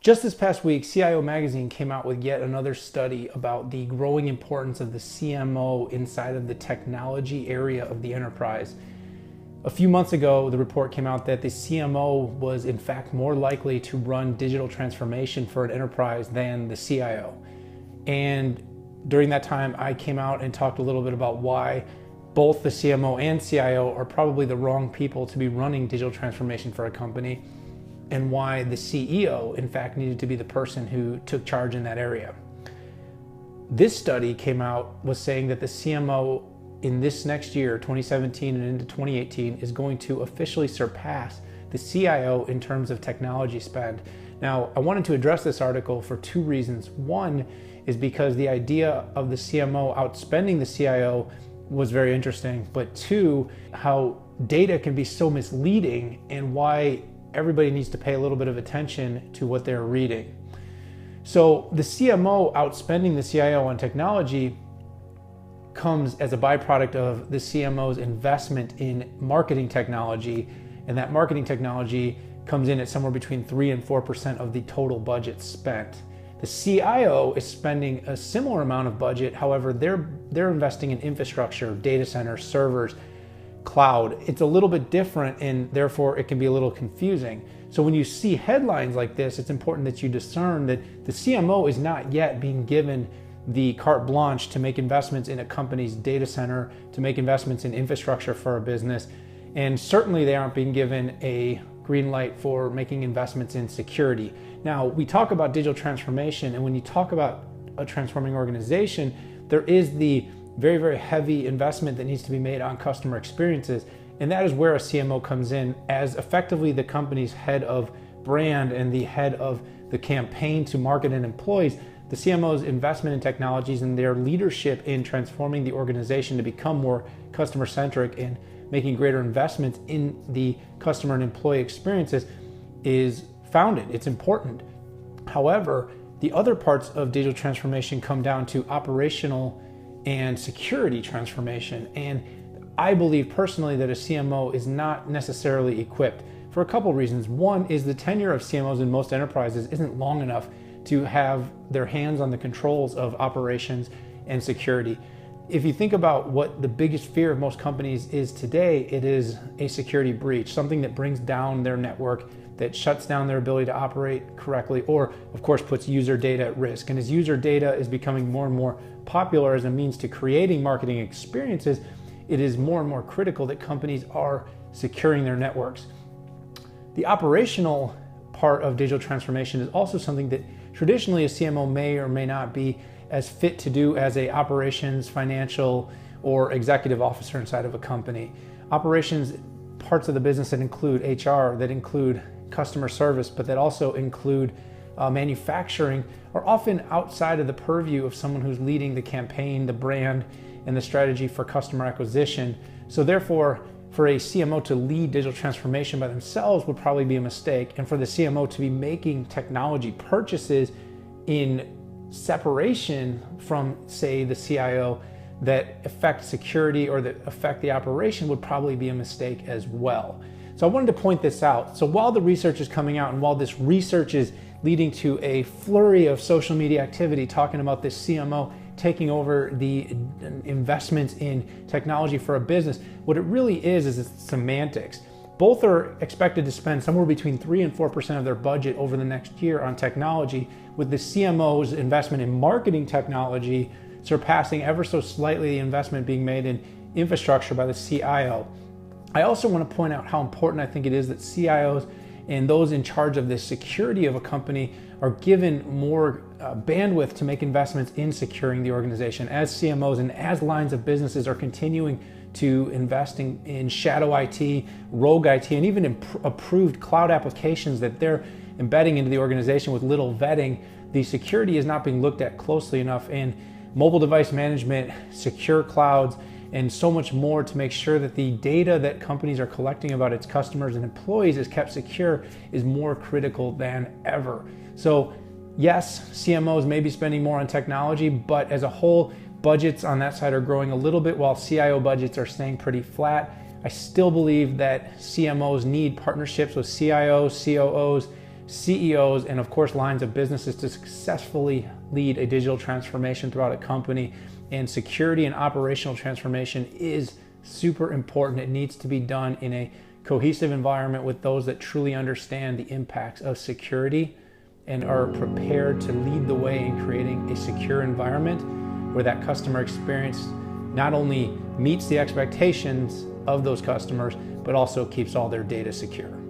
Just this past week, CIO Magazine came out with yet another study about the growing importance of the CMO inside of the technology area of the enterprise. A few months ago, the report came out that the CMO was in fact more likely to run digital transformation for an enterprise than the CIO. And during that time, I came out and talked a little bit about why both the CMO and CIO are probably the wrong people to be running digital transformation for a company, and why the CEO, in fact, needed to be the person who took charge in that area. This study came out was saying that the CMO in this next year, 2017 and into 2018, is going to officially surpass the CIO in terms of technology spend. Now, I wanted to address this article for two reasons. One is because the idea of the CMO outspending the CIO was very interesting, but two, how data can be so misleading and why everybody needs to pay a little bit of attention to what they're reading. So the CMO outspending the CIO on technology comes as a byproduct of the CMO's investment in marketing technology, and that marketing technology comes in at somewhere between 3 and 4% of the total budget spent. The CIO is spending a similar amount of budget, however, they're investing in infrastructure, data centers, servers, cloud. It's a little bit different, and therefore it can be a little confusing. So when you see headlines like this, it's important that you discern that the CMO is not yet being given the carte blanche to make investments in a company's data center, to make investments in infrastructure for a business, and certainly they aren't being given a green light for making investments in security. Now, we talk about digital transformation, and when you talk about a transforming organization, there is the very, very heavy investment that needs to be made on customer experiences. And that is where a CMO comes in as effectively the company's head of brand and the head of the campaign to market and employees. The CMO's investment in technologies and their leadership in transforming the organization to become more customer-centric and making greater investments in the customer and employee experiences is founded. It's important. However, the other parts of digital transformation come down to operational and security transformation. And I believe personally that a CMO is not necessarily equipped for a couple reasons. One is the tenure of CMOs in most enterprises isn't long enough to have their hands on the controls of operations and security. If you think about what the biggest fear of most companies is today, it is a security breach, something that brings down their network, that shuts down their ability to operate correctly, or of course puts user data at risk. And as user data is becoming more and more popular as a means to creating marketing experiences, it is more and more critical that companies are securing their networks. The operational part of digital transformation is also something that traditionally a CMO may or may not be as fit to do as a operations, financial, or executive officer inside of a company. Operations parts of the business that include HR, that include customer service, but that also include manufacturing, are often outside of the purview of someone who's leading the campaign, the brand, and the strategy for customer acquisition. So therefore, for a CMO to lead digital transformation by themselves would probably be a mistake. And for the CMO to be making technology purchases in separation from, say, the CIO that affect security or that affect the operation would probably be a mistake as well. So I wanted to point this out. So while the research is coming out and while this research is leading to a flurry of social media activity talking about this CMO taking over the investments in technology for a business, what it really is it's semantics. Both are expected to spend somewhere between 3 and 4% of their budget over the next year on technology, with the CMO's investment in marketing technology surpassing ever so slightly the investment being made in infrastructure by the CIO. I also want to point out how important I think it is that CIOs and those in charge of the security of a company are given more bandwidth to make investments in securing the organization, as CMOs and as lines of businesses are continuing to invest in shadow IT, rogue IT, and even approved cloud applications that they're embedding into the organization with little vetting. The security is not being looked at closely enough, and mobile device management, secure clouds, and so much more to make sure that the data that companies are collecting about its customers and employees is kept secure is more critical than ever. So yes, CMOs may be spending more on technology, but as a whole, budgets on that side are growing a little bit while CIO budgets are staying pretty flat. I still believe that CMOs need partnerships with CIOs, COOs, CEOs, and of course lines of businesses to successfully lead a digital transformation throughout a company. And security and operational transformation is super important. It needs to be done in a cohesive environment with those that truly understand the impacts of security and are prepared to lead the way in creating a secure environment where that customer experience not only meets the expectations of those customers, but also keeps all their data secure.